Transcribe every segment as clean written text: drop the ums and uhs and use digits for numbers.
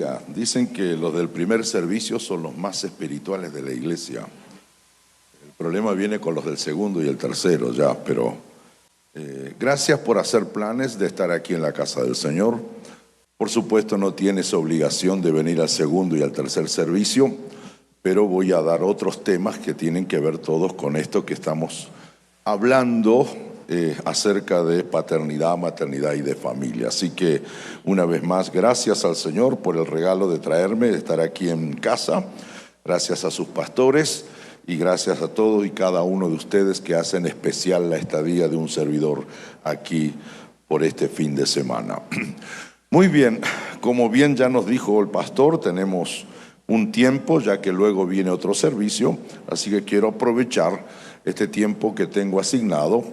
iglesia. Dicen que los del primer servicio son los más espirituales de la iglesia. El problema viene con los del segundo y el tercero ya, pero gracias por hacer planes de estar aquí en la casa del Señor. Por supuesto no tienes obligación de venir al segundo y al tercer servicio, pero voy a dar otros temas que tienen que ver todos con esto que estamos hablando acerca de paternidad, maternidad y de familia. Así que una vez más, gracias al Señor por el regalo de traerme, de estar aquí en casa. Gracias a sus pastores y gracias a todos y cada uno de ustedes que hacen especial la estadía de un servidor aquí por este fin de semana. Muy bien, como bien ya nos dijo el pastor, tenemos un tiempo, ya que luego viene otro servicio, así que quiero aprovechar este tiempo que tengo asignado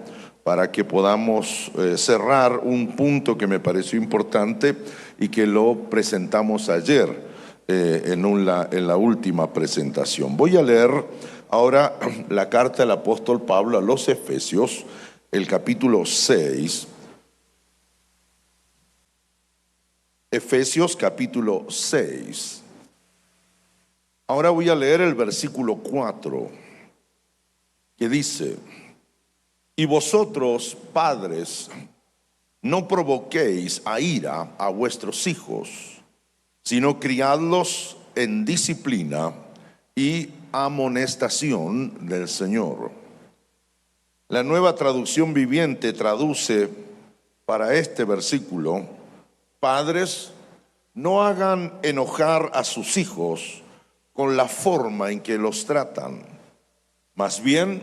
para que podamos cerrar un punto que me pareció importante y que lo presentamos ayer en la última presentación. Voy a leer ahora la carta del apóstol Pablo a los Efesios, el capítulo 6. Efesios capítulo 6. Ahora voy a leer el versículo 4, que dice: y vosotros, padres, no provoquéis a ira a vuestros hijos, sino criadlos en disciplina y amonestación del Señor. La Nueva Traducción Viviente traduce para este versículo: padres, no hagan enojar a sus hijos con la forma en que los tratan, más bien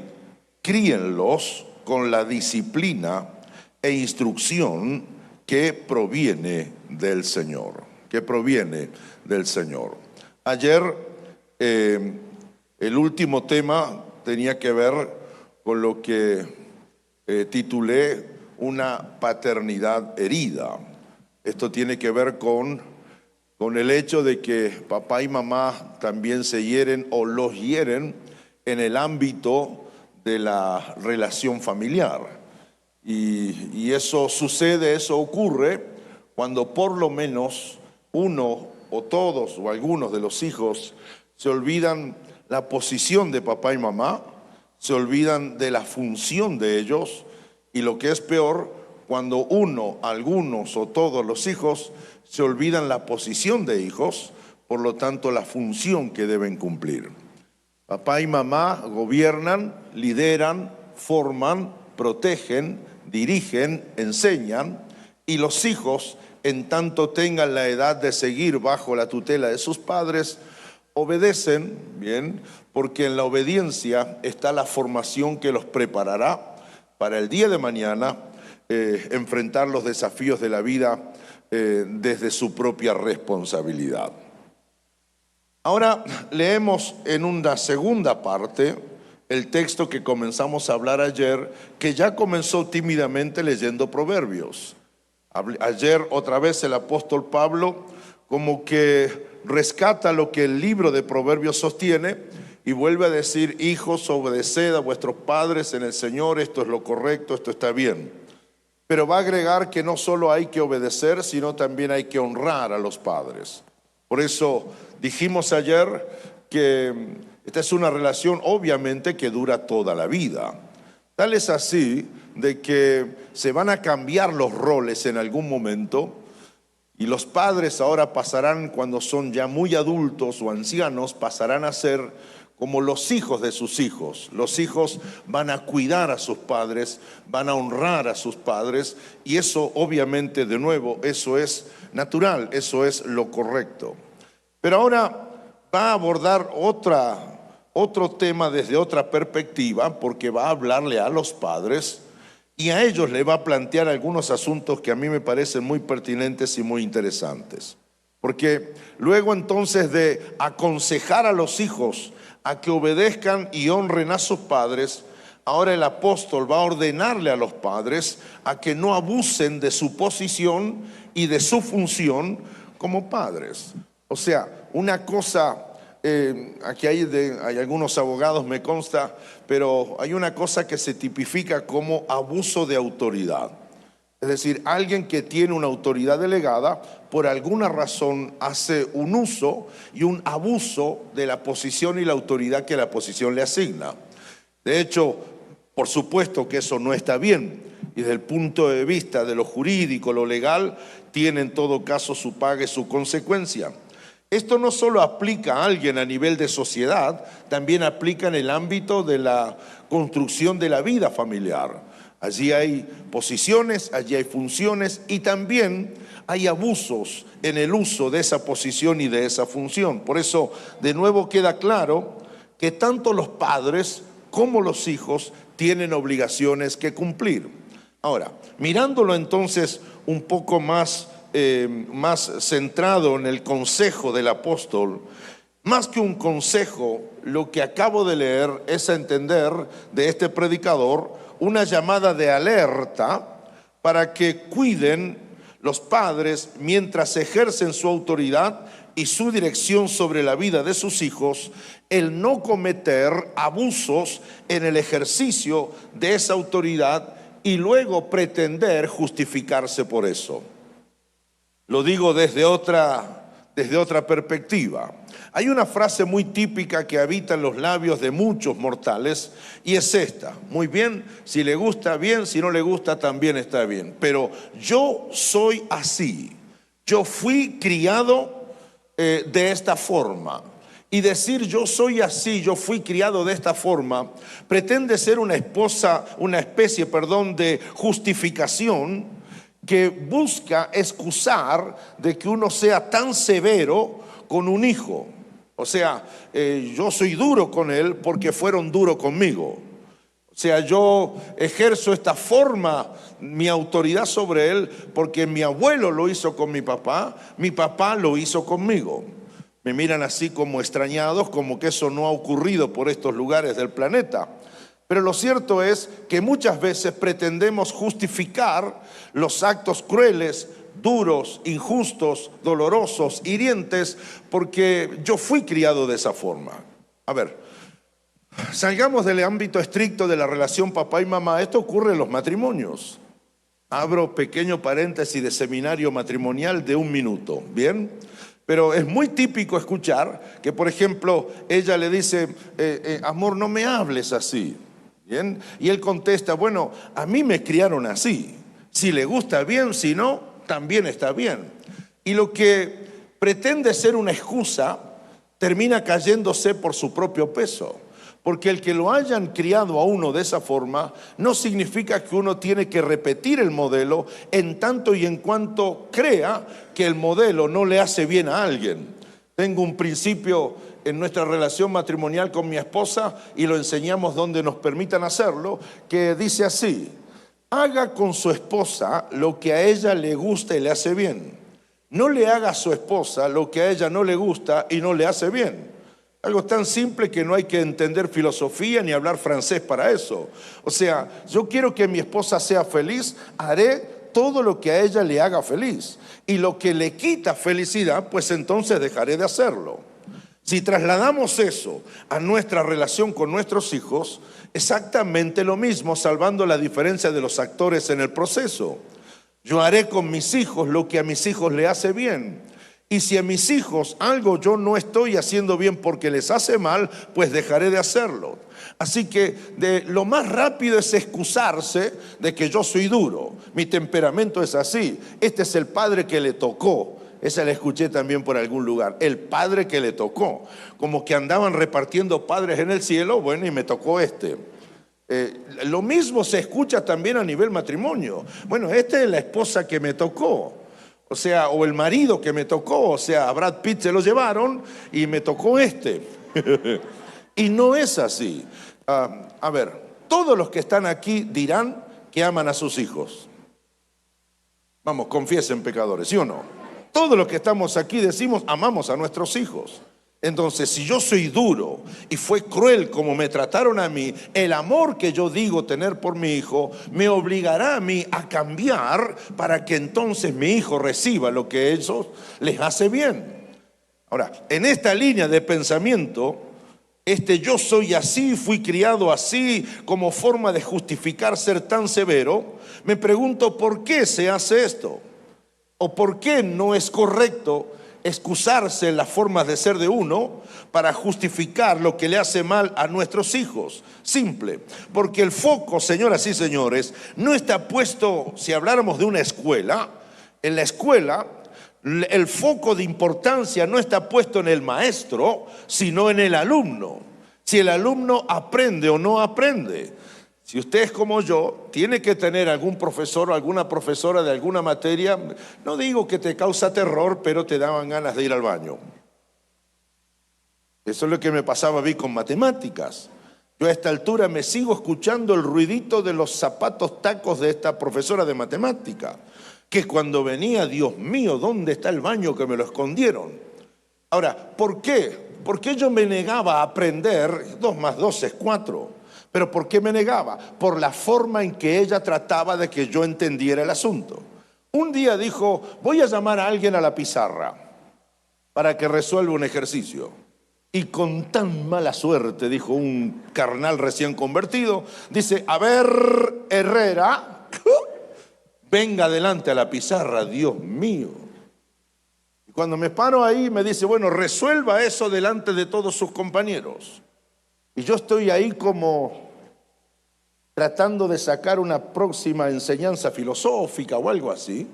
críenlos con la disciplina e instrucción que proviene del Señor. Ayer el último tema tenía que ver con lo que titulé una paternidad herida. Esto tiene que ver con el hecho de que papá y mamá también se hieren o los hieren en el ámbito de la relación familiar. Y eso sucede, eso ocurre cuando por lo menos uno o todos o algunos de los hijos se olvidan la posición de papá y mamá, se olvidan de la función de ellos, y lo que es peor, cuando uno, algunos o todos los hijos se olvidan la posición de hijos, por lo tanto la función que deben cumplir. Papá y mamá gobiernan, lideran, forman, protegen, dirigen, enseñan, y los hijos, en tanto tengan la edad de seguir bajo la tutela de sus padres, obedecen, bien, porque en la obediencia está la formación que los preparará para el día de mañana enfrentar los desafíos de la vida desde su propia responsabilidad. Ahora leemos en una segunda parte el texto que comenzamos a hablar ayer, que ya comenzó tímidamente leyendo Proverbios. Ayer otra vez el apóstol Pablo como que rescata lo que el libro de Proverbios sostiene y vuelve a decir: hijos, obedeced a vuestros padres en el Señor, esto es lo correcto, esto está bien. Pero va a agregar que no solo hay que obedecer, sino también hay que honrar a los padres. Por eso dijimos ayer que esta es una relación obviamente que dura toda la vida. Tal es así de que se van a cambiar los roles en algún momento, y los padres ahora pasarán, cuando son ya muy adultos o ancianos, pasarán a ser como los hijos de sus hijos. Los hijos van a cuidar a sus padres, van a honrar a sus padres, y eso obviamente, de nuevo, eso es natural, eso es lo correcto. Pero ahora va a abordar otro tema desde otra perspectiva, porque va a hablarle a los padres y a ellos le va a plantear algunos asuntos que a mí me parecen muy pertinentes y muy interesantes. Porque luego entonces de aconsejar a los hijos a que obedezcan y honren a sus padres, ahora el apóstol va a ordenarle a los padres a que no abusen de su posición y de su función como padres. O sea, una cosa, aquí hay algunos abogados, me consta, pero hay una cosa que se tipifica como abuso de autoridad. Es decir, alguien que tiene una autoridad delegada, por alguna razón hace un uso y un abuso de la posición y la autoridad que la posición le asigna. De hecho, por supuesto que eso no está bien, y desde el punto de vista de lo jurídico, lo legal, tiene en todo caso su paga y su consecuencia. Esto no solo aplica a alguien a nivel de sociedad, también aplica en el ámbito de la construcción de la vida familiar. Allí hay posiciones, allí hay funciones y también hay abusos en el uso de esa posición y de esa función. Por eso, de nuevo queda claro que tanto los padres como los hijos tienen obligaciones que cumplir. Ahora, mirándolo entonces un poco más centrado en el consejo del apóstol, más que un consejo, lo que acabo de leer es a entender de este predicador una llamada de alerta para que cuiden los padres mientras ejercen su autoridad y su dirección sobre la vida de sus hijos, el no cometer abusos en el ejercicio de esa autoridad y luego pretender justificarse por eso. Lo digo desde otra perspectiva. Hay una frase muy típica que habita en los labios de muchos mortales y es esta: muy bien, si le gusta bien, si no le gusta también está bien, pero yo soy así, yo fui criado de esta forma. Y decir yo soy así, yo fui criado de esta forma, pretende ser una especie de justificación que busca excusar de que uno sea tan severo con un hijo. O sea, yo soy duro con él porque fueron duros conmigo. O sea, yo ejerzo esta forma, mi autoridad sobre él, porque mi abuelo lo hizo con mi papá lo hizo conmigo. Me miran así como extrañados, como que eso no ha ocurrido por estos lugares del planeta. Pero lo cierto es que muchas veces pretendemos justificar los actos crueles, duros, injustos, dolorosos, hirientes, porque yo fui criado de esa forma. A ver, salgamos del ámbito estricto de la relación papá y mamá. Esto ocurre en los matrimonios. Abro pequeño paréntesis de seminario matrimonial de 1 minuto, ¿bien? Pero es muy típico escuchar que, por ejemplo, ella le dice, amor, no me hables así. ¿Bien? Y él contesta, bueno, a mí me criaron así. Si le gusta bien, si no, también está bien. Y lo que pretende ser una excusa termina cayéndose por su propio peso. Porque el que lo hayan criado a uno de esa forma no significa que uno tiene que repetir el modelo en tanto y en cuanto crea que el modelo no le hace bien a alguien. Tengo un principio en nuestra relación matrimonial con mi esposa y lo enseñamos donde nos permitan hacerlo, que dice así: haga con su esposa lo que a ella le gusta y le hace bien. No le haga a su esposa lo que a ella no le gusta y no le hace bien. Algo tan simple que no hay que entender filosofía ni hablar francés para eso. O sea, yo quiero que mi esposa sea feliz, haré todo lo que a ella le haga feliz. Y lo que le quita felicidad, pues entonces dejaré de hacerlo. Si trasladamos eso a nuestra relación con nuestros hijos, exactamente lo mismo, salvando la diferencia de los actores en el proceso. Yo haré con mis hijos lo que a mis hijos le hace bien. Y si a mis hijos algo yo no estoy haciendo bien porque les hace mal, pues dejaré de hacerlo. Así que lo más rápido es excusarse de que yo soy duro, mi temperamento es así, este es el padre que le tocó. Esa la escuché también por algún lugar, el padre que le tocó. Como que andaban repartiendo padres en el cielo, bueno, y me tocó este. Lo mismo se escucha también a nivel matrimonio. Bueno, esta es la esposa que me tocó. O sea, o el marido que me tocó, o sea, a Brad Pitt se lo llevaron y me tocó este. Y no es así. A ver, todos los que están aquí dirán que aman a sus hijos. Vamos, confiesen pecadores, ¿sí o no? Todos los que estamos aquí decimos amamos a nuestros hijos. Entonces, si yo soy duro y fue cruel como me trataron a mí, el amor que yo digo tener por mi hijo me obligará a mí a cambiar para que entonces mi hijo reciba lo que a ellos les hace bien. Ahora, en esta línea de pensamiento, yo soy así, fui criado así, como forma de justificar ser tan severo, me pregunto por qué se hace esto, o por qué no es correcto excusarse en las formas de ser de uno para justificar lo que le hace mal a nuestros hijos. Simple, porque el foco, señoras y señores, no está puesto, si habláramos de una escuela, en la escuela el foco de importancia no está puesto en el maestro, sino en el alumno. Si el alumno aprende o no aprende. Si usted es como yo, tiene que tener algún profesor o alguna profesora de alguna materia, no digo que te causa terror, pero te daban ganas de ir al baño. Eso es lo que me pasaba a mí con matemáticas. Yo a esta altura me sigo escuchando el ruidito de los zapatos tacos de esta profesora de matemática, que cuando venía, Dios mío, ¿dónde está el baño que me lo escondieron? Ahora, ¿por qué? ¿Por qué yo me negaba a aprender 2 más 2 es 4? ¿Pero por qué me negaba? Por la forma en que ella trataba de que yo entendiera el asunto. Un día dijo, voy a llamar a alguien a la pizarra para que resuelva un ejercicio. Y con tan mala suerte, dijo un carnal recién convertido, dice, a ver, Herrera, venga adelante a la pizarra, Dios mío. Y cuando me paro ahí me dice, bueno, resuelva eso delante de todos sus compañeros. Y yo estoy ahí como tratando de sacar una próxima enseñanza filosófica o algo así.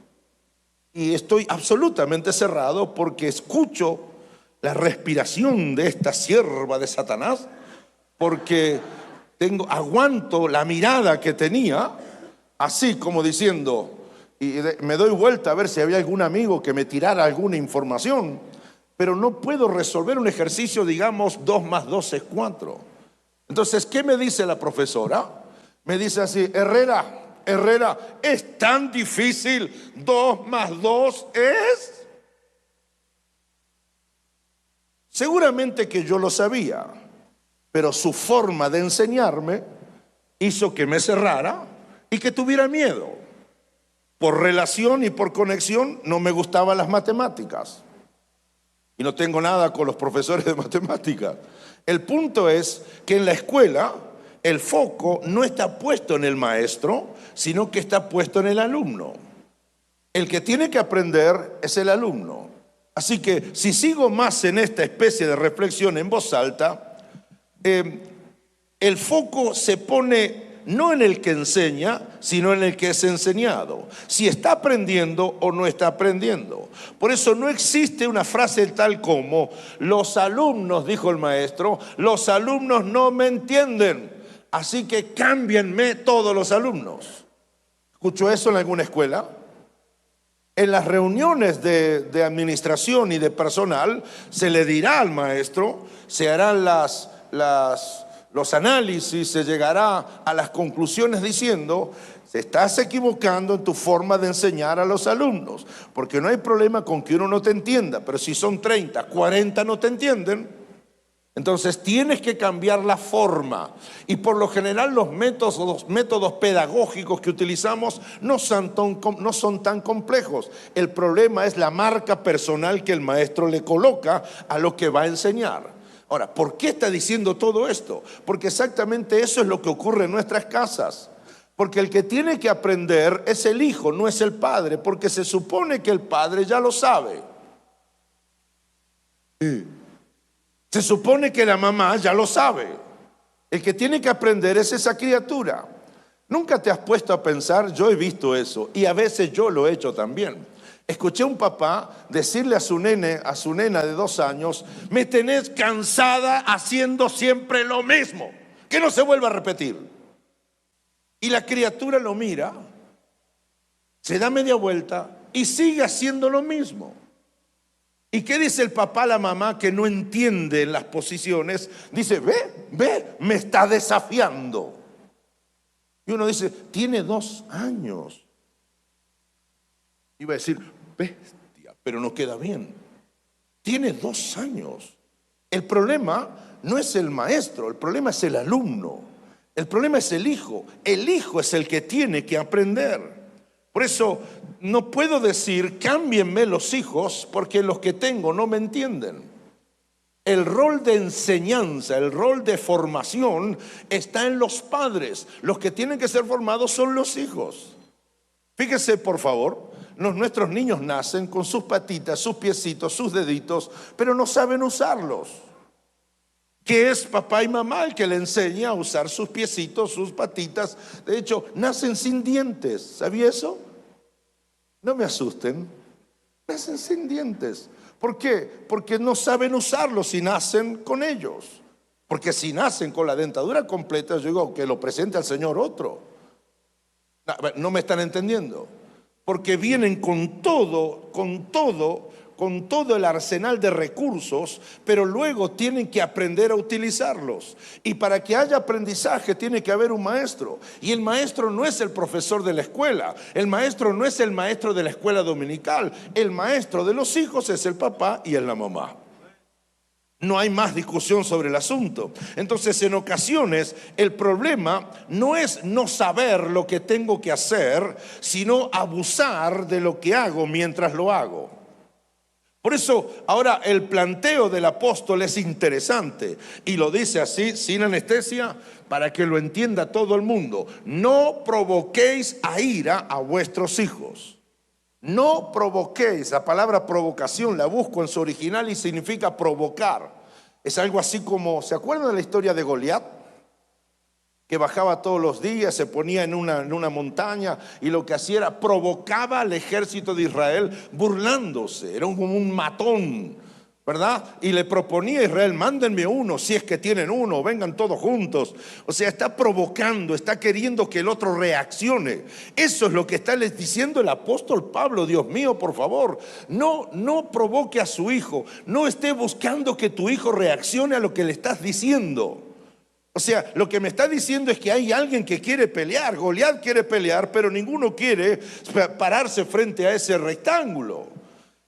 Y estoy absolutamente cerrado porque escucho la respiración de esta sierva de Satanás, porque aguanto la mirada que tenía, así como diciendo, y me doy vuelta a ver si había algún amigo que me tirara alguna información, pero no puedo resolver un ejercicio, digamos, 2 más 2 es 4. Entonces, ¿qué me dice la profesora? Me dice así, Herrera, es tan difícil, 2 más 2 es... Seguramente que yo lo sabía, pero su forma de enseñarme hizo que me cerrara y que tuviera miedo. Por relación y por conexión no me gustaban las matemáticas. Y no tengo nada con los profesores de matemáticas. El punto es que en la escuela el foco no está puesto en el maestro, sino que está puesto en el alumno. El que tiene que aprender es el alumno. Así que si sigo más en esta especie de reflexión en voz alta, el foco se pone no en el que enseña, sino en el que es enseñado. Si está aprendiendo o no está aprendiendo. Por eso no existe una frase tal como, los alumnos, dijo el maestro, los alumnos no me entienden, así que cámbienme todos los alumnos. ¿Escuchó eso en alguna escuela? En las reuniones de administración y de personal se le dirá al maestro, se harán los análisis, se llegará a las conclusiones diciendo, te estás equivocando en tu forma de enseñar a los alumnos, porque no hay problema con que uno no te entienda, pero si son 30, 40 no te entienden, entonces tienes que cambiar la forma. Y por lo general los métodos pedagógicos que utilizamos no son tan complejos. El problema es la marca personal que el maestro le coloca a lo que va a enseñar. Ahora, ¿por qué está diciendo todo esto? Porque exactamente eso es lo que ocurre en nuestras casas. Porque el que tiene que aprender es el hijo, no es el padre, porque se supone que el padre ya lo sabe. Se supone que la mamá ya lo sabe. El que tiene que aprender es esa criatura. ¿Nunca te has puesto a pensar? Yo he visto eso y a veces yo lo he hecho también. Escuché a un papá decirle a su nena de 2 años, me tenés cansada haciendo siempre lo mismo, que no se vuelva a repetir. Y la criatura lo mira, se da media vuelta y sigue haciendo lo mismo. ¿Y qué dice el papá a la mamá que no entiende las posiciones? Dice, ve, me está desafiando. Y uno dice, tiene 2 años. Iba a decir, bestia, pero no queda bien. Tiene 2 años. El problema no es el maestro, el problema es el alumno. El problema es el hijo. El hijo es el que tiene que aprender. Por eso no puedo decir, cámbienme los hijos, porque los que tengo no me entienden. El rol de enseñanza, el rol de formación está en los padres. Los que tienen que ser formados son los hijos. Fíjese, por favor, nuestros niños nacen con sus patitas, sus piecitos, sus deditos, pero no saben usarlos. ¿Qué es papá y mamá el que le enseña a usar sus piecitos, sus patitas? De hecho, nacen sin dientes. ¿Sabía eso? No me asusten. Nacen sin dientes. ¿Por qué? Porque no saben usarlos si nacen con ellos. Porque si nacen con la dentadura completa, yo digo que lo presente al Señor otro. No me están entendiendo. Porque vienen con todo el arsenal de recursos, pero luego tienen que aprender a utilizarlos. Y para que haya aprendizaje tiene que haber un maestro. Y el maestro no es el profesor de la escuela. El maestro no es el maestro de la escuela dominical. El maestro de los hijos es el papá y es la mamá. No hay más discusión sobre el asunto. Entonces, en ocasiones, el problema no es no saber lo que tengo que hacer, sino abusar de lo que hago mientras lo hago. Por eso, ahora el planteo del apóstol es interesante y lo dice así, sin anestesia, para que lo entienda todo el mundo. No provoquéis a ira a vuestros hijos. No provoquéis. La palabra provocación la busco en su original y significa provocar. Es algo así como, ¿se acuerdan de la historia de Goliat? Que bajaba todos los días, se ponía en una montaña y lo que hacía era provocaba al ejército de Israel burlándose. Era como un matón, ¿verdad? Y le proponía a Israel, mándenme uno, si es que tienen uno, vengan todos juntos. O sea, está provocando, está queriendo que el otro reaccione. Eso es lo que está les diciendo el apóstol Pablo. Dios mío, por favor, no provoque a su hijo, no esté buscando que tu hijo reaccione a lo que le estás diciendo. O sea, lo que me está diciendo es que hay alguien que quiere pelear. Goliat quiere pelear, pero ninguno quiere pararse frente a ese rectángulo.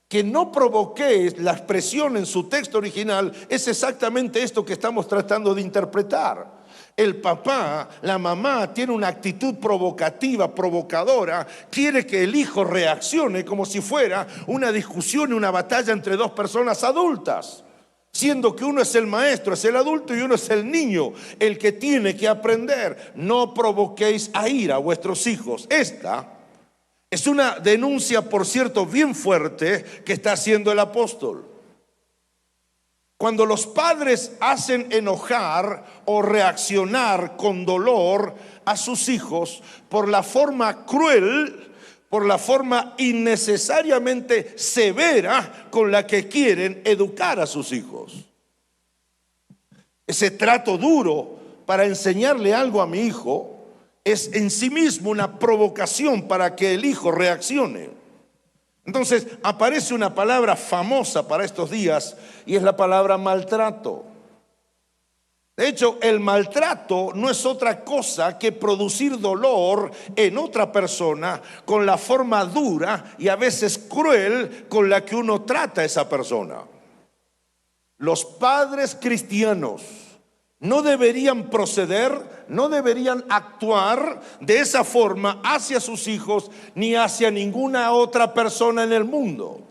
Que no provoquéis, la expresión en su texto original es exactamente esto que estamos tratando de interpretar. El papá, la mamá tiene una actitud provocativa, provocadora, quiere que el hijo reaccione como si fuera una discusión y una batalla entre dos personas adultas. Siendo que uno es el maestro, es el adulto, y uno es el niño, el que tiene que aprender. No provoquéis a ira a vuestros hijos. Esta es una denuncia, por cierto, bien fuerte que está haciendo el apóstol. Cuando los padres hacen enojar o reaccionar con dolor a sus hijos por la forma cruel, por la forma innecesariamente severa con la que quieren educar a sus hijos. Ese trato duro para enseñarle algo a mi hijo es en sí mismo una provocación para que el hijo reaccione. Entonces aparece una palabra famosa para estos días y es la palabra maltrato. De hecho, el maltrato no es otra cosa que producir dolor en otra persona con la forma dura y a veces cruel con la que uno trata a esa persona. Los padres cristianos no deberían proceder, no deberían actuar de esa forma hacia sus hijos ni hacia ninguna otra persona en el mundo.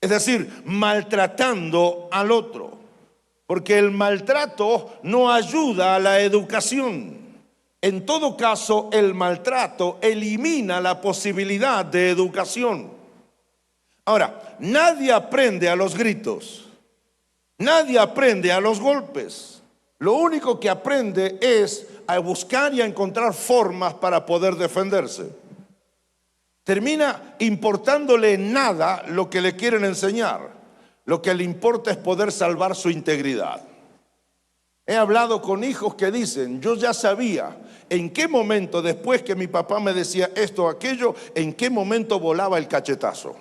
Es decir, maltratando al otro. Porque el maltrato no ayuda a la educación. En todo caso, el maltrato elimina la posibilidad de educación. Ahora, nadie aprende a los gritos. Nadie aprende a los golpes. Lo único que aprende es a buscar y a encontrar formas para poder defenderse. Termina importándole nada lo que le quieren enseñar. Lo que le importa es poder salvar su integridad. He hablado con hijos que dicen, yo ya sabía en qué momento, después que mi papá me decía esto o aquello, en qué momento volaba el cachetazo.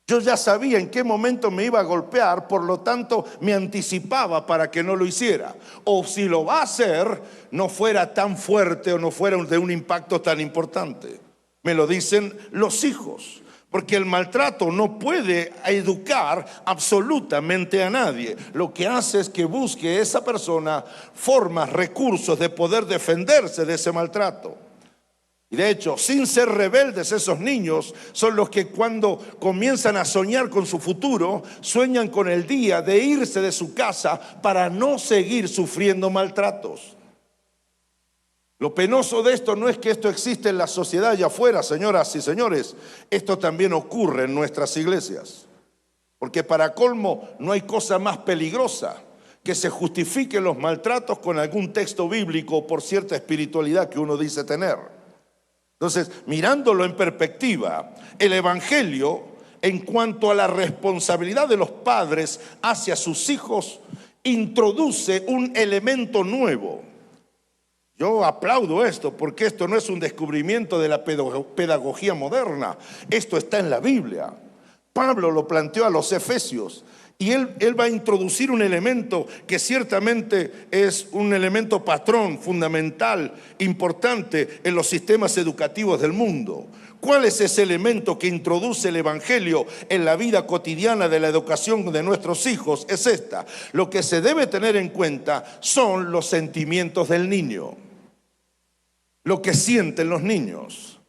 Yo ya sabía en qué momento me iba a golpear, por lo tanto me anticipaba para que no lo hiciera. O si lo va a hacer, no fuera tan fuerte o no fuera de un impacto tan importante. Me lo dicen los hijos. Porque el maltrato no puede educar absolutamente a nadie. Lo que hace es que busque esa persona formas, recursos de poder defenderse de ese maltrato. Y de hecho, sin ser rebeldes, esos niños son los que cuando comienzan a soñar con su futuro, sueñan con el día de irse de su casa para no seguir sufriendo maltratos. Lo penoso de esto no es que esto existe en la sociedad allá afuera, señoras y señores. Esto también ocurre en nuestras iglesias. Porque para colmo no hay cosa más peligrosa que se justifiquen los maltratos con algún texto bíblico por cierta espiritualidad que uno dice tener. Entonces, mirándolo en perspectiva, el Evangelio, en cuanto a la responsabilidad de los padres hacia sus hijos, introduce un elemento nuevo. Yo aplaudo esto porque esto no es un descubrimiento de la pedagogía moderna. Esto está en la Biblia. Pablo lo planteó a los Efesios y él va a introducir un elemento que ciertamente es un elemento patrón, fundamental, importante en los sistemas educativos del mundo. ¿Cuál es ese elemento que introduce el Evangelio en la vida cotidiana de la educación de nuestros hijos? Es esta. Lo que se debe tener en cuenta son los sentimientos del niño. Lo que sienten los niños.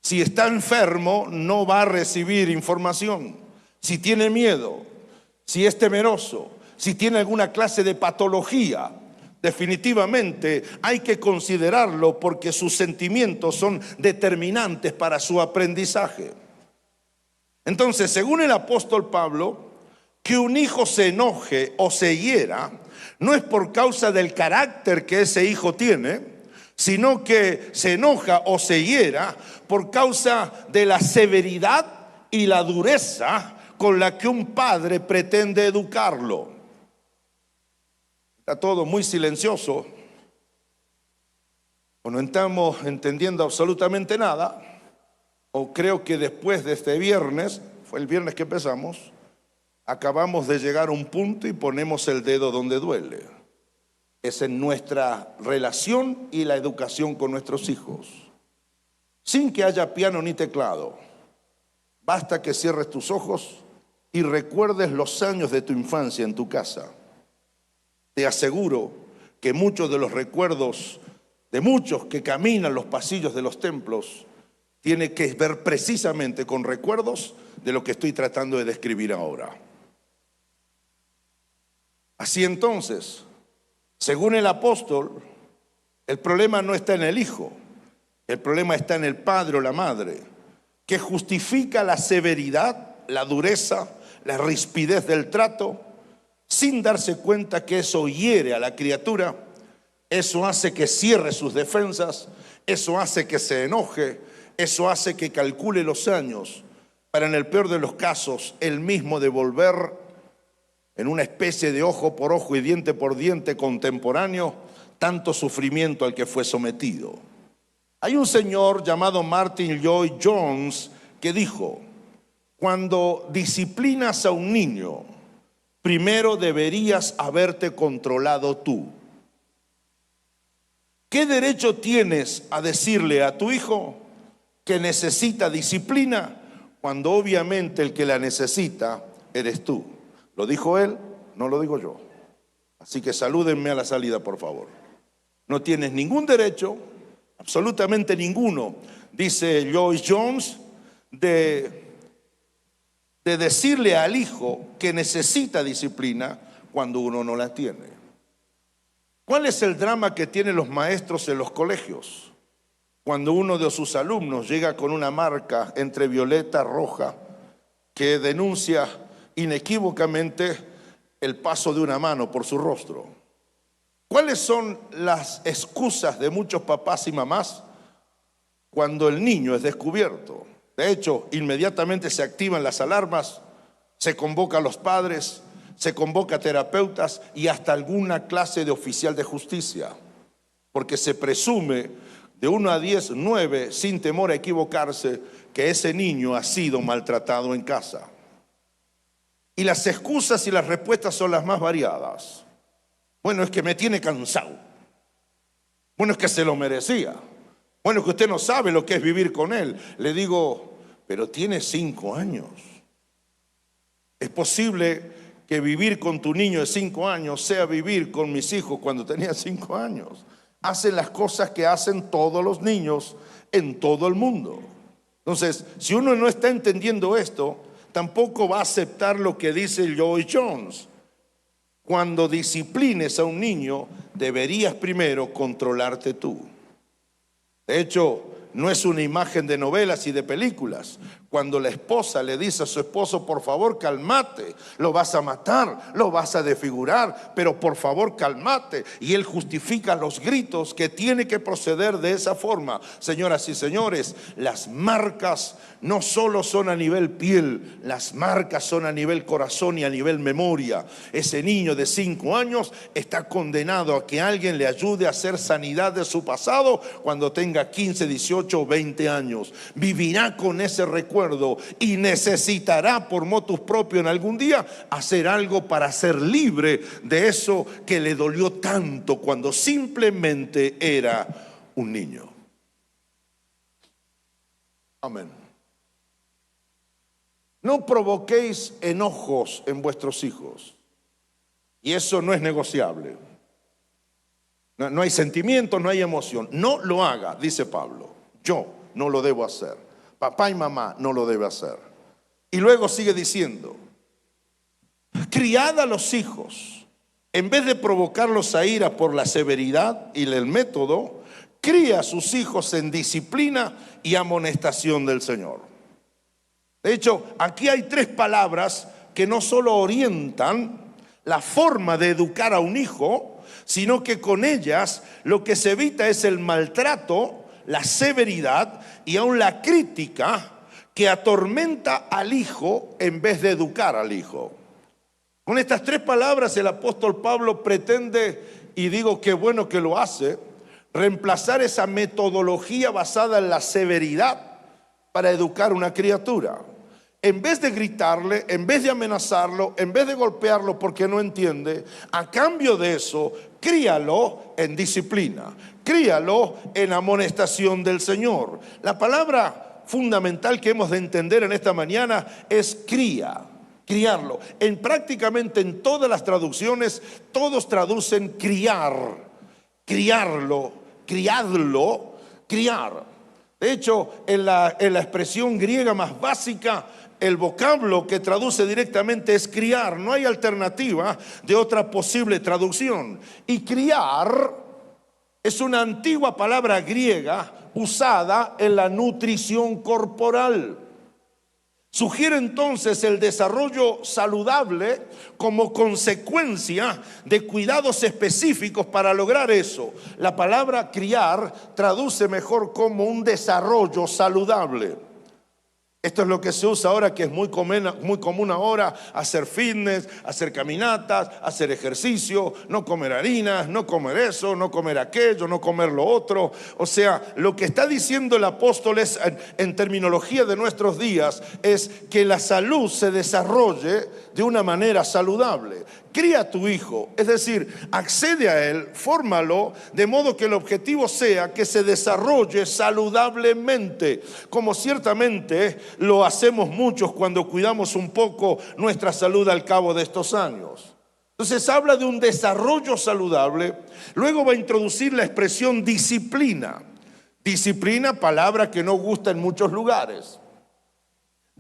Si está enfermo, no va a recibir información. Si tiene miedo, si es temeroso, si tiene alguna clase de patología, definitivamente hay que considerarlo porque sus sentimientos son determinantes para su aprendizaje. Entonces, según el apóstol Pablo, que un hijo se enoje o se hiera no es por causa del carácter que ese hijo tiene, sino que se enoja o se hiera por causa de la severidad y la dureza con la que un padre pretende educarlo. Está todo muy silencioso, o no estamos entendiendo absolutamente nada, o creo que después de este viernes, fue el viernes que empezamos, acabamos de llegar a un punto y ponemos el dedo donde duele. Es en nuestra relación y la educación con nuestros hijos. Sin que haya piano ni teclado, basta que cierres tus ojos y recuerdes los años de tu infancia en tu casa. Te aseguro que muchos de los recuerdos de muchos que caminan los pasillos de los templos tiene que ver precisamente con recuerdos de lo que estoy tratando de describir ahora. Así entonces, según el apóstol, el problema no está en el hijo, el problema está en el padre o la madre, que justifica la severidad, la dureza, la rispidez del trato, sin darse cuenta que eso hiere a la criatura, eso hace que cierre sus defensas, eso hace que se enoje, eso hace que calcule los años, para en el peor de los casos, él mismo devolver en una especie de ojo por ojo y diente por diente contemporáneo, tanto sufrimiento al que fue sometido. Hay un señor llamado Martin Lloyd Jones que dijo: cuando disciplinas a un niño, primero deberías haberte controlado tú. ¿Qué derecho tienes a decirle a tu hijo que necesita disciplina cuando obviamente el que la necesita eres tú? Lo dijo él, no lo digo yo. Así que salúdenme a la salida, por favor. No tienes ningún derecho, absolutamente ninguno, dice Lloyd Jones, de decirle al hijo que necesita disciplina cuando uno no la tiene. ¿Cuál es el drama que tienen los maestros en los colegios? Cuando uno de sus alumnos llega con una marca entre violeta, roja, que denuncia inequívocamente el paso de una mano por su rostro. ¿Cuáles son las excusas de muchos papás y mamás cuando el niño es descubierto? De hecho, inmediatamente se activan las alarmas, se convoca a los padres, se convoca a terapeutas y hasta alguna clase de oficial de justicia, porque se presume de 1 a 10, 9, sin temor a equivocarse, que ese niño ha sido maltratado en casa. Y las excusas y las respuestas son las más variadas. Bueno, es que me tiene cansado. Bueno, es que se lo merecía. Bueno, es que usted no sabe lo que es vivir con él. Le digo, pero tiene 5 años. Es posible que vivir con tu niño de 5 años sea vivir con mis hijos cuando tenía 5 años. hacen las cosas que hacen todos los niños en todo el mundo. Entonces, si uno no está entendiendo esto, tampoco va a aceptar lo que dice Lloyd Jones. Cuando disciplines a un niño, deberías primero controlarte tú. De hecho, no es una imagen de novelas y de películas. Cuando la esposa le dice a su esposo, por favor, cálmate, lo vas a matar, lo vas a desfigurar, pero por favor, cálmate. Y él justifica los gritos que tiene que proceder de esa forma. Señoras y señores, las marcas no solo son a nivel piel, las marcas son a nivel corazón y a nivel memoria. Ese niño de 5 años está condenado a que alguien le ayude a hacer sanidad de su pasado cuando tenga 15, 18 o 20 años. Vivirá con ese recuerdo y necesitará por motus propio en algún día hacer algo para ser libre de eso que le dolió tanto cuando simplemente era un niño. Amén. No provoquéis enojos en vuestros hijos. Y eso no es negociable. No hay sentimiento, no hay emoción. No lo haga, dice Pablo. Yo no lo debo hacer. Papá y mamá no lo debe hacer. Y luego sigue diciendo, criad a los hijos. En vez de provocarlos a ira por la severidad y el método, cría a sus hijos en disciplina y amonestación del Señor. De hecho, aquí hay 3 palabras que no solo orientan la forma de educar a un hijo, sino que con ellas lo que se evita es el maltrato, la severidad y aún la crítica que atormenta al hijo en vez de educar al hijo. Con estas 3 palabras el apóstol Pablo pretende, y digo qué bueno que lo hace, reemplazar esa metodología basada en la severidad para educar a una criatura. En vez de gritarle, en vez de amenazarlo, en vez de golpearlo porque no entiende, a cambio de eso, críalo en disciplina, críalo en amonestación del Señor. La palabra fundamental que hemos de entender en esta mañana es cría, criarlo. Prácticamente en todas las traducciones, todos traducen criar, criarlo, criadlo, criar. De hecho, en la expresión griega más básica, el vocablo que traduce directamente es criar. No hay alternativa de otra posible traducción. Y criar es una antigua palabra griega usada en la nutrición corporal. Sugiere entonces el desarrollo saludable como consecuencia de cuidados específicos para lograr eso. La palabra criar traduce mejor como un desarrollo saludable. Esto es lo que se usa ahora, que es muy común ahora, hacer fitness, hacer caminatas, hacer ejercicio, no comer harinas, no comer eso, no comer aquello, no comer lo otro. O sea, lo que está diciendo el apóstol es, en terminología de nuestros días, es que la salud se desarrolle de una manera saludable. Cría a tu hijo, es decir, accede a él, fórmalo de modo que el objetivo sea que se desarrolle saludablemente, como ciertamente lo hacemos muchos cuando cuidamos un poco nuestra salud al cabo de estos años. Entonces habla de un desarrollo saludable, luego va a introducir la expresión disciplina. Disciplina, palabra que no gusta en muchos lugares.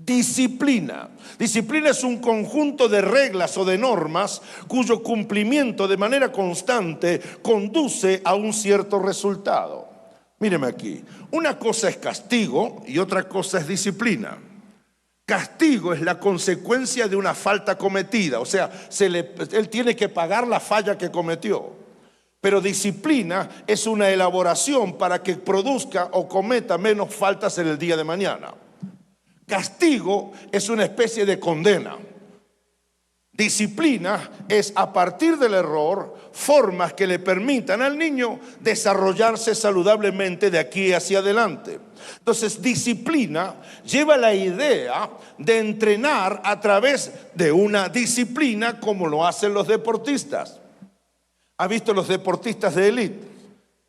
Disciplina. Disciplina es un conjunto de reglas o de normas cuyo cumplimiento de manera constante conduce a un cierto resultado. Míreme aquí, una cosa es castigo y otra cosa es disciplina. Castigo es la consecuencia de una falta cometida, o sea, él tiene que pagar la falla que cometió. Pero disciplina es una elaboración para que produzca o cometa menos faltas en el día de mañana. Castigo es una especie de condena. Disciplina es, a partir del error, formas que le permitan al niño desarrollarse saludablemente de aquí hacia adelante. Entonces, disciplina lleva la idea de entrenar a través de una disciplina como lo hacen los deportistas. ¿Ha visto los deportistas de élite?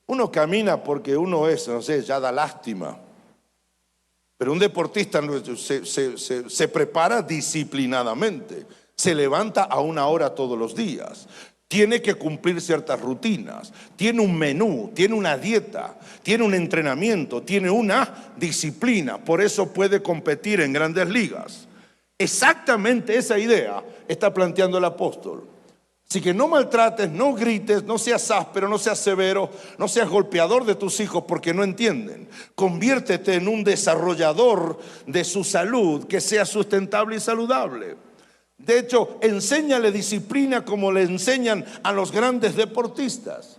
Uno camina porque uno es, no sé, ya da lástima. Pero un deportista se prepara disciplinadamente. Se levanta a una hora todos los días. tiene que cumplir ciertas rutinas, tiene un menú, tiene una dieta, tiene un entrenamiento, tiene una disciplina. Por eso puede competir en grandes ligas. Exactamente esa idea está planteando el apóstol. Así que no maltrates, no grites, no seas áspero, no seas severo, no seas golpeador de tus hijos porque no entienden. Conviértete en un desarrollador de su salud que sea sustentable y saludable. De hecho, enséñale disciplina como le enseñan a los grandes deportistas.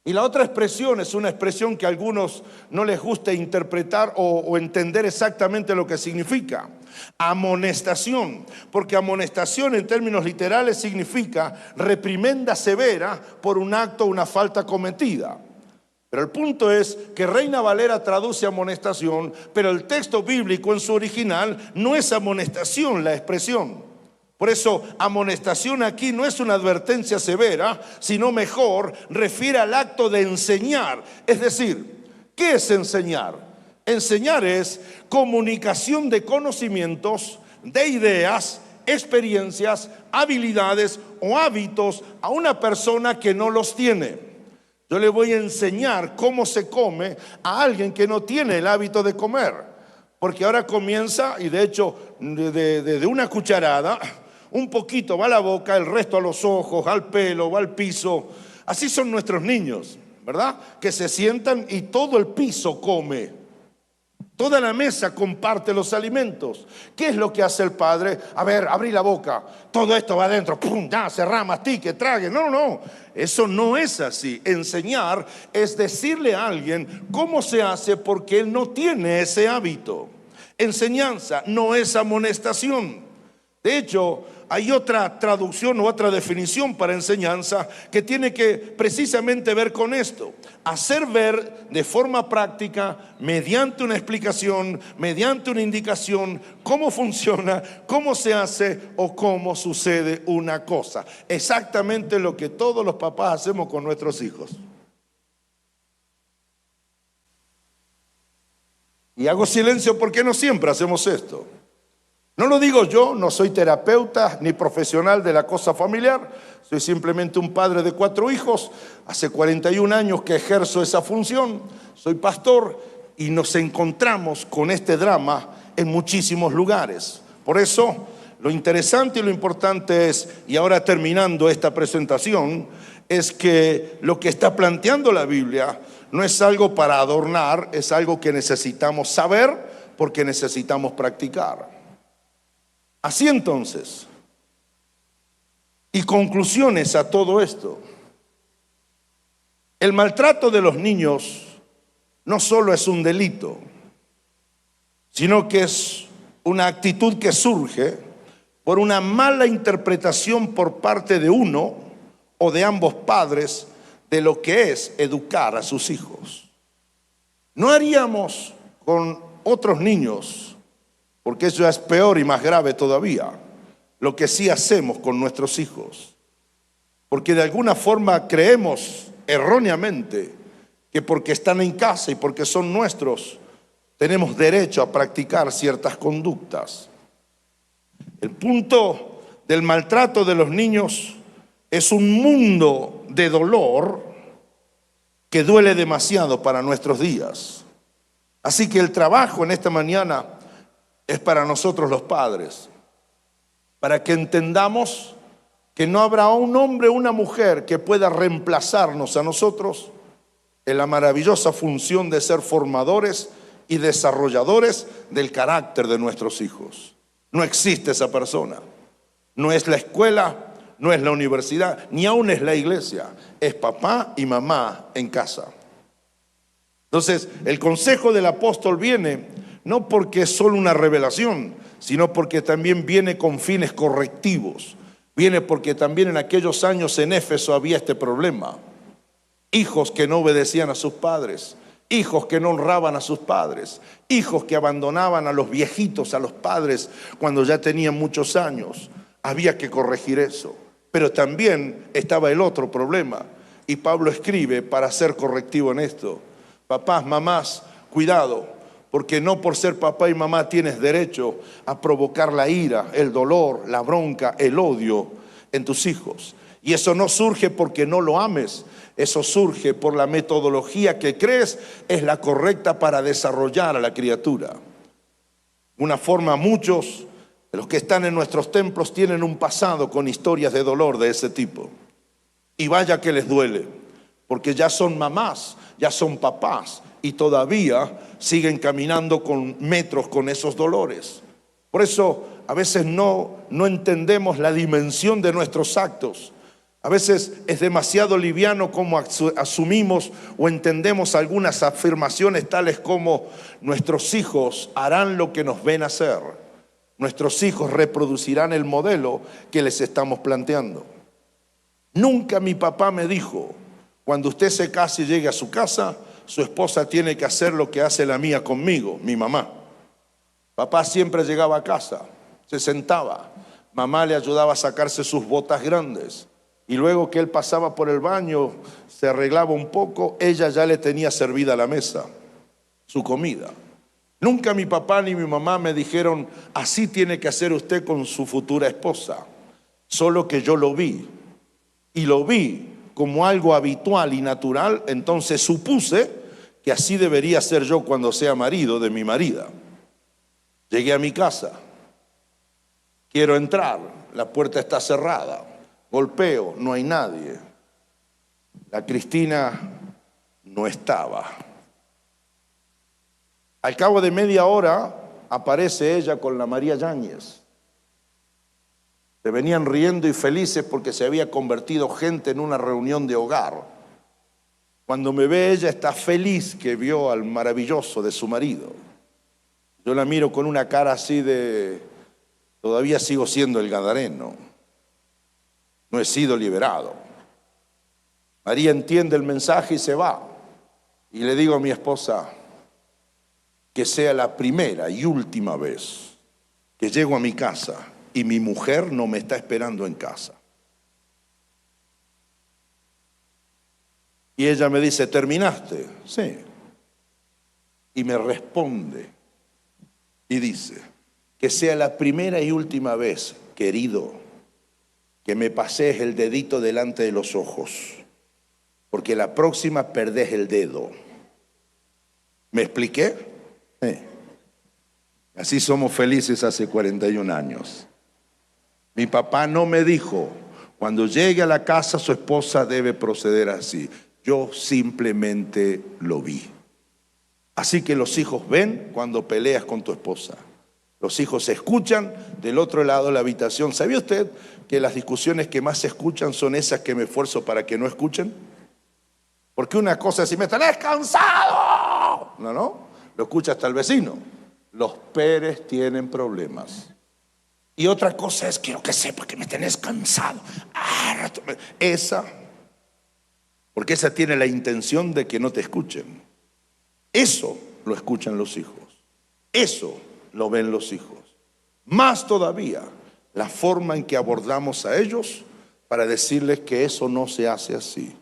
Y la otra expresión es una expresión que a algunos no les gusta interpretar o entender exactamente lo que significa. Amonestación, porque amonestación en términos literales significa reprimenda severa por un acto o una falta cometida. Pero el punto es que Reina Valera traduce amonestación, pero el texto bíblico en su original no es amonestación la expresión. Por eso, amonestación aquí no es una advertencia severa, sino mejor refiere al acto de enseñar. Es decir, ¿qué es enseñar? Enseñar es comunicación de conocimientos, de ideas, experiencias, habilidades o hábitos a una persona que no los tiene. Yo le voy a enseñar cómo se come a alguien que no tiene el hábito de comer. Porque ahora comienza, y de hecho, de una cucharada, un poquito va a la boca, el resto a los ojos, al pelo, va al piso. Así son nuestros niños, ¿verdad? Que se sientan y todo el piso come. Toda la mesa comparte los alimentos. ¿Qué es lo que hace el padre? A ver, abrí la boca. Todo esto va adentro. ¡Pum! Ya, cerrá, mastique, trague. No. Eso no es así. Enseñar es decirle a alguien cómo se hace porque él no tiene ese hábito. Enseñanza no es amonestación. De hecho, hay otra traducción o otra definición para enseñanza que tiene que precisamente ver con esto. Hacer ver de forma práctica, mediante una explicación, mediante una indicación, cómo funciona, cómo se hace o cómo sucede una cosa. Exactamente lo que todos los papás hacemos con nuestros hijos. Y hago silencio porque no siempre hacemos esto. No lo digo yo, no soy terapeuta ni profesional de la cosa familiar, soy simplemente un padre de 4 hijos, hace 41 años que ejerzo esa función, soy pastor y nos encontramos con este drama en muchísimos lugares. Por eso, lo interesante y lo importante es, y ahora terminando esta presentación, es que lo que está planteando la Biblia no es algo para adornar, es algo que necesitamos saber porque necesitamos practicar. Así entonces, y conclusiones a todo esto, el maltrato de los niños no solo es un delito, sino que es una actitud que surge por una mala interpretación por parte de uno o de ambos padres de lo que es educar a sus hijos. No haríamos con otros niños, porque eso es peor y más grave todavía, lo que sí hacemos con nuestros hijos. Porque de alguna forma creemos erróneamente que porque están en casa y porque son nuestros, tenemos derecho a practicar ciertas conductas. El punto del maltrato de los niños es un mundo de dolor que duele demasiado para nuestros días. Así que el trabajo en esta mañana es para nosotros los padres, para que entendamos que no habrá un hombre o una mujer que pueda reemplazarnos a nosotros en la maravillosa función de ser formadores y desarrolladores del carácter de nuestros hijos. No existe esa persona. No es la escuela, no es la universidad, ni aún es la iglesia. Es papá y mamá en casa. Entonces, el consejo del apóstol viene no porque es solo una revelación, sino porque también viene con fines correctivos. Viene porque también en aquellos años en Éfeso había este problema. Hijos que no obedecían a sus padres, hijos que no honraban a sus padres, hijos que abandonaban a los viejitos, a los padres, cuando ya tenían muchos años. Había que corregir eso. Pero también estaba el otro problema. Y Pablo escribe para ser correctivo en esto. Papás, mamás, cuidado. Porque no por ser papá y mamá tienes derecho a provocar la ira, el dolor, la bronca, el odio en tus hijos. Y eso no surge porque no lo ames, eso surge por la metodología que crees es la correcta para desarrollar a la criatura. Una forma, muchos de los que están en nuestros templos tienen un pasado con historias de dolor de ese tipo. Y vaya que les duele, porque ya son mamás, ya son papás y todavía siguen caminando con metros con esos dolores. Por eso a veces no entendemos la dimensión de nuestros actos. A veces es demasiado liviano como asumimos o entendemos algunas afirmaciones tales como nuestros hijos harán lo que nos ven hacer. Nuestros hijos reproducirán el modelo que les estamos planteando. Nunca mi papá me dijo, cuando usted se case y llegue a su casa, su esposa tiene que hacer lo que hace la mía conmigo, mi mamá. Papá siempre llegaba a casa, se sentaba, mamá le ayudaba a sacarse sus botas grandes. Y luego que él pasaba por el baño, se arreglaba un poco, ella ya le tenía servida la mesa, su comida. Nunca mi papá ni mi mamá me dijeron, así tiene que hacer usted con su futura esposa. Solo que yo lo vi, y lo vi como algo habitual y natural, entonces supuse que así debería ser yo cuando sea marido de mi marida. Llegué a mi casa, quiero entrar, la puerta está cerrada. Golpeo, no hay nadie. La Cristina no estaba. Al cabo de media hora aparece ella con la María Yáñez. Se venían riendo y felices porque se había convertido gente en una reunión de hogar. Cuando me ve ella está feliz que vio al maravilloso de su marido. Yo la miro con una cara así de, todavía sigo siendo el gadareno. No he sido liberado. María entiende el mensaje y se va. Y le digo a mi esposa que sea la primera y última vez que llego a mi casa y mi mujer no me está esperando en casa. Y ella me dice, ¿terminaste? Sí. Y me responde y dice, que sea la primera y última vez, querido, que me pases el dedito delante de los ojos, porque la próxima perdés el dedo. ¿Me expliqué? Así somos felices hace 41 años. Mi papá no me dijo, cuando llegue a la casa su esposa debe proceder así. Yo simplemente lo vi. Así que los hijos ven cuando peleas con tu esposa. Los hijos escuchan del otro lado de la habitación. ¿Sabía usted que las discusiones que más se escuchan son esas que me esfuerzo para que no escuchen? Porque una cosa es si me tenés cansado. No, lo escucha hasta el vecino. Los Pérez tienen problemas. Y otra cosa es, quiero que sepa que me tenés cansado. Porque esa tiene la intención de que no te escuchen. Eso lo escuchan los hijos. Eso lo ven los hijos. Más todavía, la forma en que abordamos a ellos para decirles que eso no se hace así.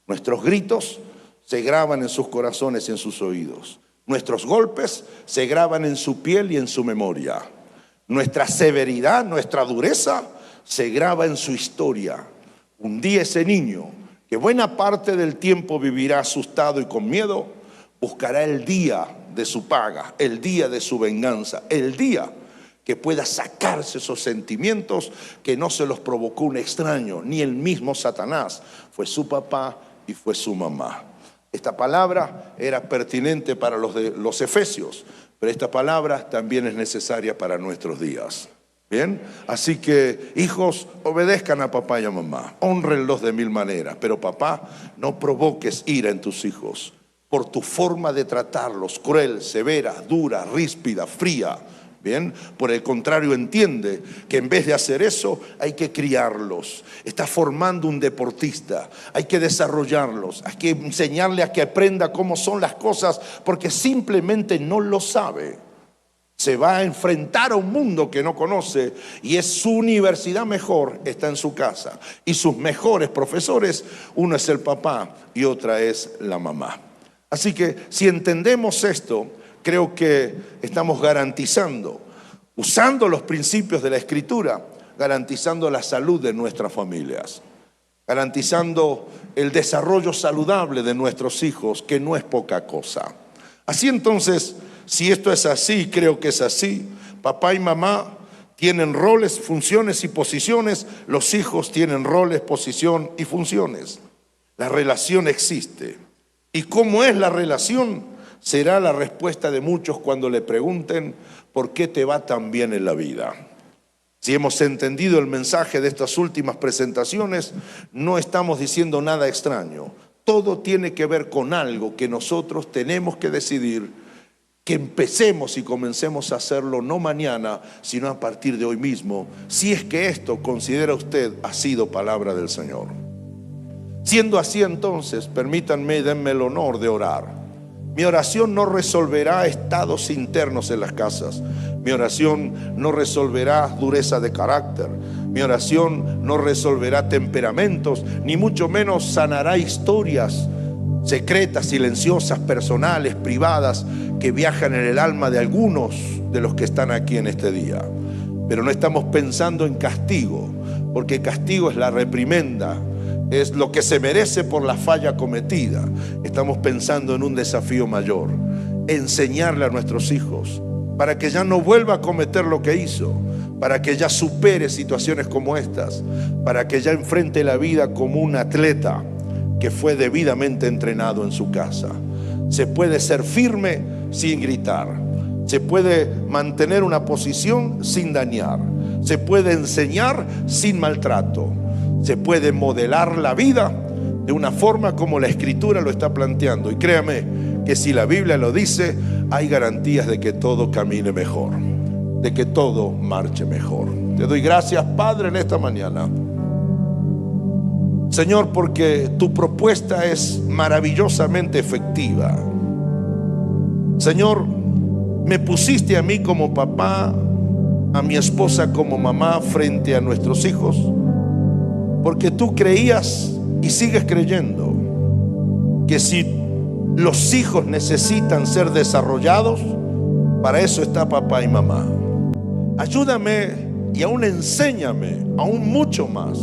Nuestros gritos se graban en sus corazones y en sus oídos. Nuestros golpes se graban en su piel y en su memoria. Nuestra severidad, nuestra dureza se graba en su historia. Un día ese niño, que buena parte del tiempo vivirá asustado y con miedo, buscará el día de su paga, el día de su venganza, el día que pueda sacarse esos sentimientos que no se los provocó un extraño, ni el mismo Satanás. Fue su papá y fue su mamá. Esta palabra era pertinente para los efesios, pero esta palabra también es necesaria para nuestros días. Bien, así que hijos, obedezcan a papá y a mamá, hónrenlos de mil maneras, pero papá, no provoques ira en tus hijos por tu forma de tratarlos, cruel, severa, dura, ríspida, fría. Bien, por el contrario, entiende que en vez de hacer eso hay que criarlos. Está formando un deportista, hay que desarrollarlos, hay que enseñarle a que aprenda cómo son las cosas, porque simplemente no lo sabe. Se va a enfrentar a un mundo que no conoce y es su universidad mejor, está en su casa. Y sus mejores profesores, uno es el papá y otra es la mamá. Así que si entendemos esto, creo que estamos garantizando, usando los principios de la Escritura, garantizando la salud de nuestras familias. garantizando el desarrollo saludable de nuestros hijos, que no es poca cosa. Así entonces, si esto es así, creo que es así, papá y mamá tienen roles, funciones y posiciones, los hijos tienen roles, posición y funciones. La relación existe. ¿Y cómo es la relación? Será la respuesta de muchos cuando le pregunten ¿por qué te va tan bien en la vida? Si hemos entendido el mensaje de estas últimas presentaciones, no estamos diciendo nada extraño. Todo tiene que ver con algo que nosotros tenemos que decidir, que empecemos y comencemos a hacerlo no mañana, sino a partir de hoy mismo, si es que esto considera usted ha sido palabra del Señor. Siendo así entonces, permítanme y denme el honor de orar. Mi oración no resolverá estados internos en las casas. Mi oración no resolverá dureza de carácter. Mi oración no resolverá temperamentos, ni mucho menos sanará historias secretas, silenciosas, personales, privadas, que viajan en el alma de algunos de los que están aquí en este día. Pero no estamos pensando en castigo, porque castigo es la reprimenda, es lo que se merece por la falla cometida. Estamos pensando en un desafío mayor: enseñarle a nuestros hijos para que ya no vuelva a cometer lo que hizo, para que ya supere situaciones como estas, para que ya enfrente la vida como un atleta que fue debidamente entrenado en su casa. Se puede ser firme sin gritar, se puede mantener una posición sin dañar, se puede enseñar sin maltrato, se puede modelar la vida de una forma como la Escritura lo está planteando. Y créame que si la Biblia lo dice, hay garantías de que todo camine mejor, de que todo marche mejor. Te doy gracias, Padre, en esta mañana, Señor, porque tu propuesta es maravillosamente efectiva. Señor, me pusiste a mí como papá, a mi esposa como mamá frente a nuestros hijos, porque tú creías y sigues creyendo que si los hijos necesitan ser desarrollados, para eso está papá y mamá. Ayúdame y aún enséñame, aún mucho más,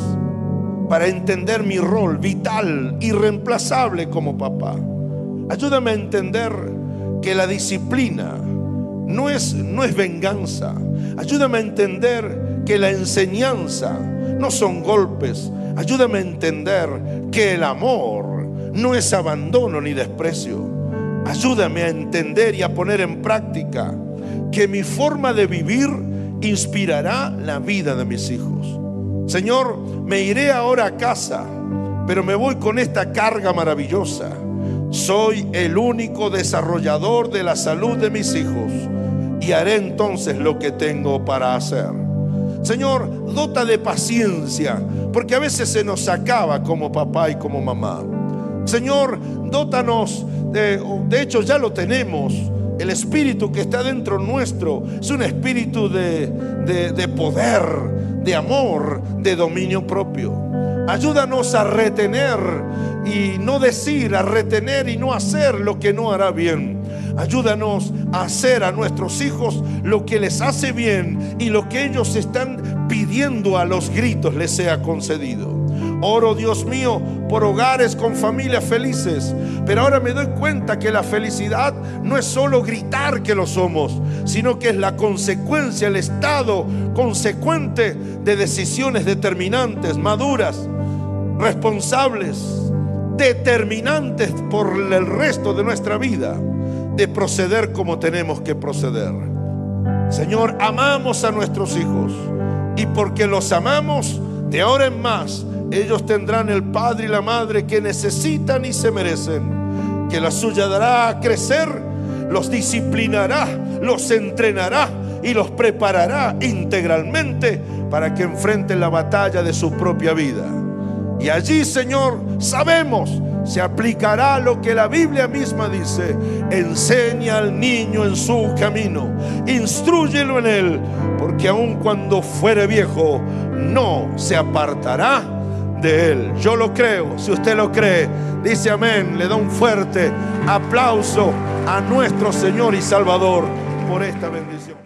para entender mi rol vital, irreemplazable como papá. Ayúdame a entender que la disciplina no es venganza. Ayúdame a entender que la enseñanza no son golpes. Ayúdame a entender que el amor no es abandono ni desprecio. Ayúdame a entender y a poner en práctica que mi forma de vivir inspirará la vida de mis hijos. Señor, me iré ahora a casa, pero me voy con esta carga maravillosa. Soy el único desarrollador de la salud de mis hijos y haré entonces lo que tengo para hacer. Señor, dota de paciencia, porque a veces se nos acaba como papá y como mamá. Señor, dótanos, de hecho ya lo tenemos, el espíritu que está dentro nuestro es un espíritu de poder, de amor, de dominio propio. Ayúdanos a retener y no decir, a retener y no hacer lo que no hará bien. Ayúdanos a hacer a nuestros hijos lo que les hace bien y lo que ellos están pidiendo a los gritos les sea concedido. Oro, Dios mío, por hogares con familias felices, pero ahora me doy cuenta que la felicidad no es solo gritar que lo somos, sino que es la consecuencia, el estado consecuente de decisiones determinantes, maduras, responsables, determinantes por el resto de nuestra vida, de proceder como tenemos que proceder. Señor, amamos a nuestros hijos y porque los amamos, de ahora en más ellos tendrán el padre y la madre que necesitan y se merecen, que la suya dará a crecer, los disciplinará, los entrenará y los preparará integralmente para que enfrenten la batalla de su propia vida. Y allí, Señor, sabemos, se aplicará lo que la Biblia misma dice: enseña al niño en su camino, instrúyelo en él, porque aun cuando fuere viejo no se apartará de él. Yo lo creo. Si usted lo cree, dice amén. Le da un fuerte aplauso a nuestro Señor y Salvador por esta bendición.